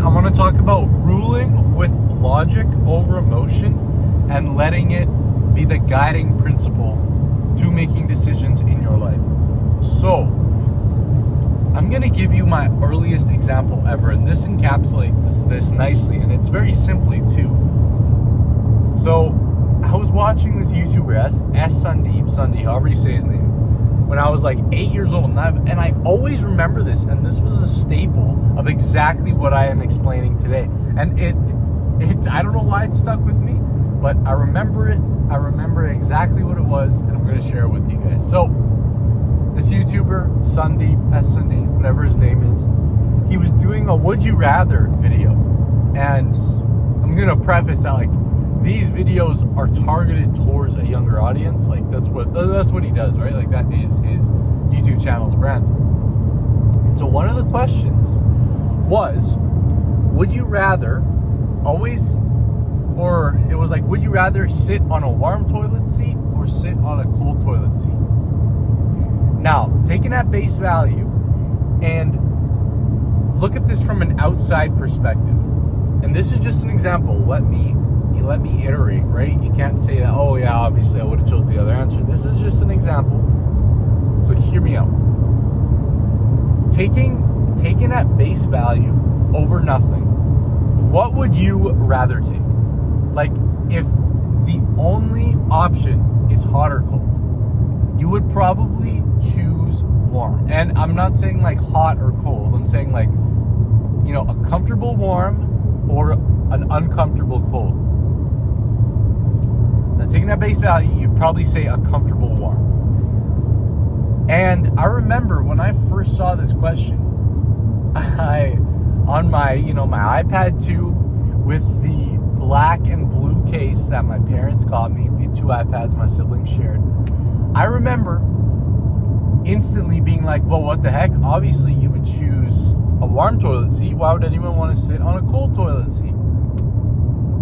I want to talk about ruling with logic over emotion and letting it be the guiding principle to making decisions in your life. So, I'm going to give you my earliest example ever, and this encapsulates this nicely, and it's very simply too. So, I was watching this YouTuber, Sundeep, however you say his name, when I was like 8 years old, and I always remember this, and this was a staple of exactly what I am explaining today. And it I don't know why it stuck with me, but I remember it. I remember exactly what it was, and I'm going to share it with you guys. So, this YouTuber, Sundeep, whatever his name is, he was doing a Would You Rather video. And I'm going to preface that, like, these videos are targeted towards a younger audience. Like, that's what he does, right? Like, that is his YouTube channel's brand. And so one of the questions was, would you rather always, or it was like, would you rather sit on a warm toilet seat or sit on a cold toilet seat? Now, taking at base value and look at this from an outside perspective. And this is just an example. Let me iterate, right? You can't say that, oh yeah, obviously I would have chose the other answer. This is just an example. So hear me out. Taking at base value over nothing, what would you rather take? Like, if the only option is hot or cold, you would probably choose warm. And I'm not saying like hot or cold. I'm saying like, you know, a comfortable warm or an uncomfortable cold. Now, taking that base value, you'd probably say a comfortable warm. And I remember when I first saw this question, on my iPad 2 with the black and blue case that my parents got me. We had 2 iPads my siblings shared. I remember instantly being like, well, what the heck? Obviously, you would choose a warm toilet seat. Why would anyone want to sit on a cold toilet seat?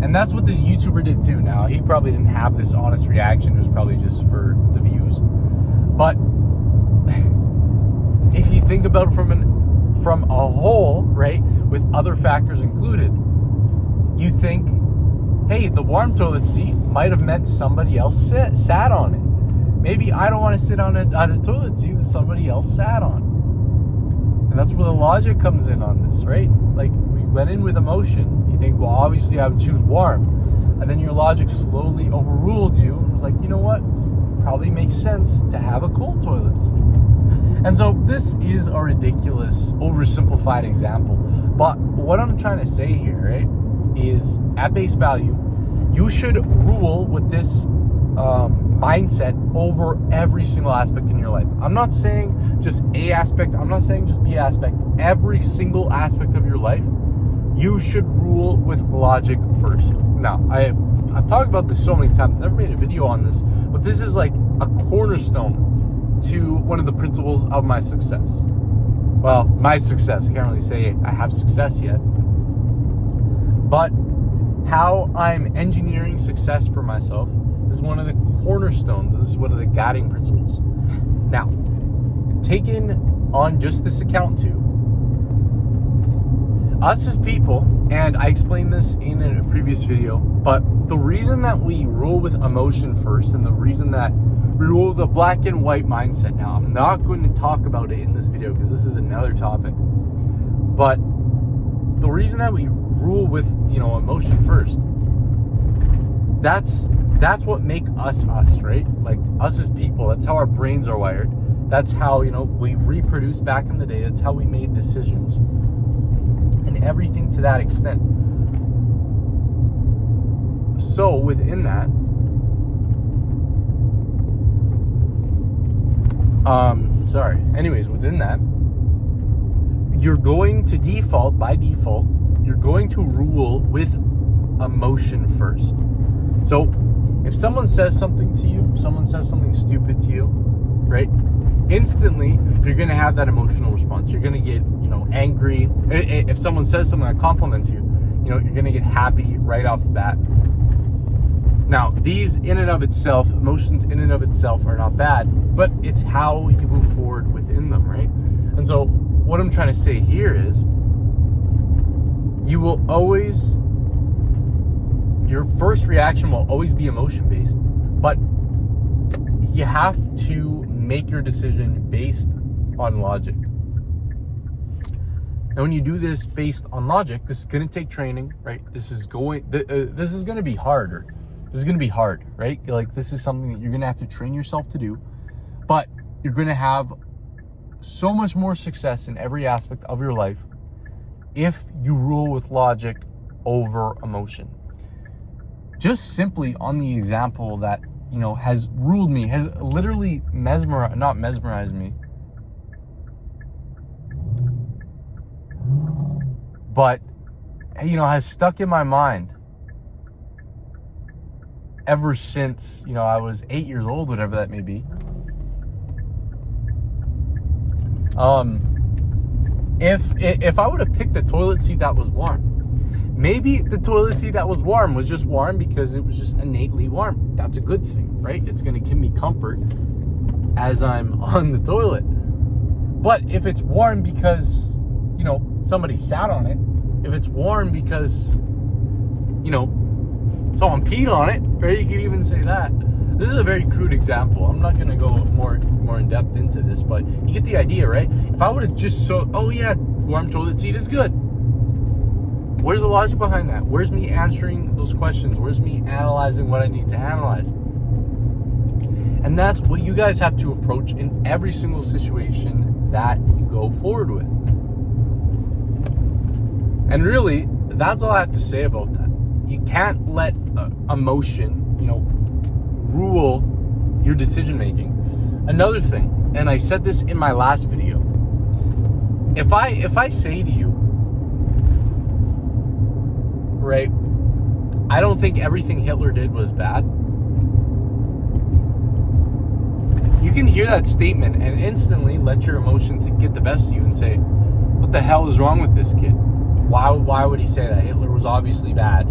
And that's what this YouTuber did too. Now, he probably didn't have this honest reaction. It was probably just for the views. But if you think about it from a whole, right, with other factors included, you think, hey, the warm toilet seat might have meant somebody else sat on it. Maybe I don't want to sit on a toilet seat that somebody else sat on. And that's where the logic comes in on this, right? Like, we went in with emotion. You think, well, obviously I would choose warm. And then your logic slowly overruled you and was like, you know what? Probably makes sense to have a cold toilet seat. And so this is a ridiculous, oversimplified example. But what I'm trying to say here, right, is at base value, you should rule with this mindset over every single aspect in your life. I'm not saying just A aspect. I'm not saying just B aspect. Every single aspect of your life, you should rule with logic first. Now, I've talked about this so many times. I've never made a video on this, but this is like a cornerstone to one of the principles of my success. Well, my success. I can't really say I have success yet. But how I'm engineering success for myself is one of the cornerstones. This is one of the guiding principles. Now, taking on just this account too, us as people, and I explained this in a previous video, but the reason that we rule with emotion first, and the reason that we rule with a black and white mindset. Now, I'm not going to talk about it in this video because this is another topic, but the reason that we rule with, emotion first, that's what make us, right? Like, us as people, that's how our brains are wired. That's how, we reproduced back in the day. That's how we made decisions. And everything to that extent. So, within that, within that, you're going to by default, you're going to rule with emotion first. So, if someone says something to you, someone says something stupid to you, right? Instantly, you're going to have that emotional response. You're going to get, angry. If someone says something that compliments you, you're going to get happy right off the bat. Now, these in and of itself, emotions in and of itself are not bad, but it's how you move forward within them, right? And so what I'm trying to say here is you will always, your first reaction will always be emotion-based, but you have to make your decision based on logic. Now, when you do this based on logic, this is going to take training, right? This is going to be harder. This is going to be hard, right? Like, this is something that you're going to have to train yourself to do, but you're going to have so much more success in every aspect of your life if you rule with logic over emotion. Just simply on the example that, you know, has ruled me, has literally not mesmerized me, but, you know, has stuck in my mind ever since, you know, I was 8 years old, whatever that may be. If I would have picked the toilet seat that was warm, maybe the toilet seat that was warm was just warm because it was just innately warm. That's a good thing, right? It's going to give me comfort as I'm on the toilet. But if it's warm because, you know, somebody sat on it, if it's warm because, you know, someone peed on it, right? You could even say that. This is a very crude example. I'm not going to go more in depth into this, but you get the idea, right? If I would have just oh yeah, warm toilet seat is good. Where's the logic behind that? Where's me answering those questions? Where's me analyzing what I need to analyze? And that's what you guys have to approach in every single situation that you go forward with. And really, that's all I have to say about that. You can't let emotion, you know, rule your decision making. Another thing, and I said this in my last video, if I say to you, right, I don't think everything Hitler did was bad, you can hear that statement and instantly let your emotions get the best of you and say, what the hell is wrong with this kid? Why would he say that? Hitler was obviously bad.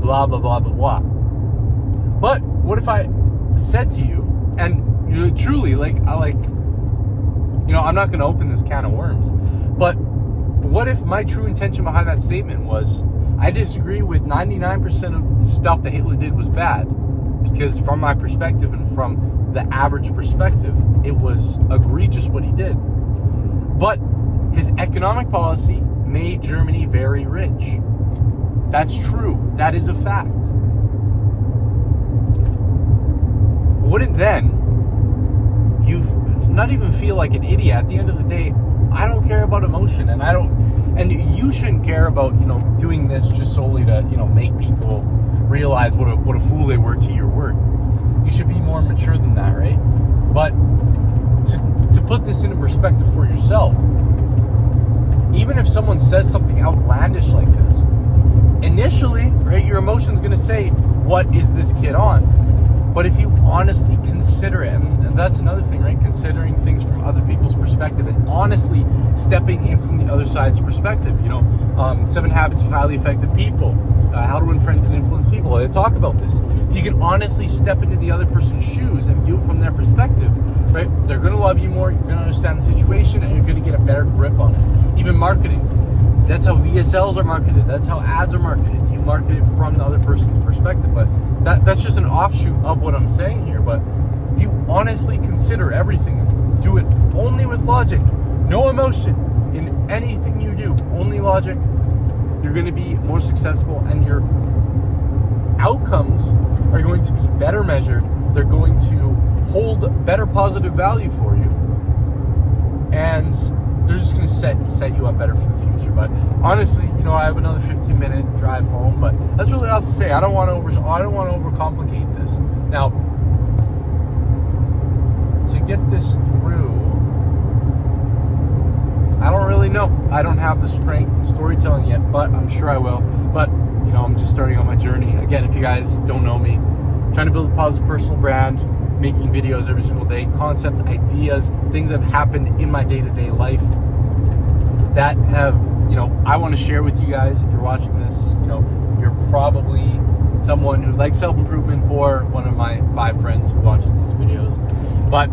Blah, blah, blah, blah, blah. But what if I said to you, and you truly, like, you know, I'm not going to open this can of worms, but what if my true intention behind that statement was, I disagree with 99% of stuff that Hitler did was bad, because from my perspective and from the average perspective, it was egregious what he did. But his economic policy made Germany very rich. That's true. That is a fact. Wouldn't then you not even feel like an idiot? At the end of the day, I don't care about emotion, and you shouldn't care about, you know, doing this just solely to, you know, make people realize what a fool they were to your work. You should be more mature than that, right? But to put this into perspective for yourself, even if someone says something outlandish like this, initially, right, your emotion's going to say, what is this kid on? But if you honestly consider it, and that's another thing, right? Considering things from other people's perspective and honestly stepping in from the other side's perspective. You know, 7 Habits of Highly Effective People, How to Win Friends and Influence People. They talk about this. If you can honestly step into the other person's shoes and view it from their perspective, right? They're going to love you more, you're going to understand the situation, and you're going to get a better grip on it. Even marketing. That's how VSLs are marketed. That's how ads are marketed. You market it from the other person's perspective. But that's just an offshoot of what I'm saying here. But if you honestly consider everything, do it only with logic, no emotion in anything you do, only logic, you're going to be more successful, and your outcomes are going to be better measured. They're going to hold better positive value for you. And they're just going to set you up better for the future. But honestly, you know, I have another 15-minute drive home, but that's really all to say. I don't want to overcomplicate this. Now, to get this through, I don't really know. I don't have the strength in storytelling yet, but I'm sure I will. But, you know, I'm just starting on my journey. Again, if you guys don't know me, I'm trying to build a positive personal brand, making videos every single day, concept ideas, things that have happened in my day-to-day life that have, you know, I want to share with you guys. If you're watching this, you know, you're probably someone who likes self-improvement or one of my 5 friends who watches these videos. But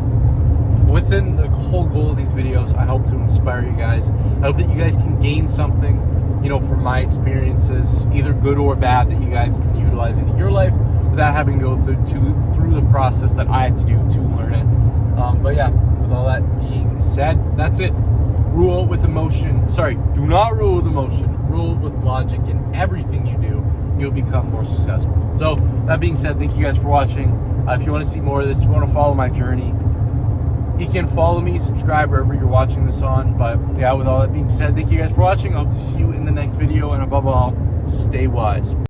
within the whole goal of these videos, I hope to inspire you guys. I hope that you guys can gain something, from my experiences, either good or bad, that you guys can utilize in your life without having to go through the process that I had to do to learn it. But yeah, with all that being said, that's it. Rule with emotion. Sorry, do not rule with emotion. Rule with logic in everything you do. You'll become more successful. So that being said, thank you guys for watching. If you want to see more of this, if you want to follow my journey, you can follow me, subscribe wherever you're watching this on. But yeah, with all that being said, thank you guys for watching. I hope to see you in the next video. And above all, stay wise.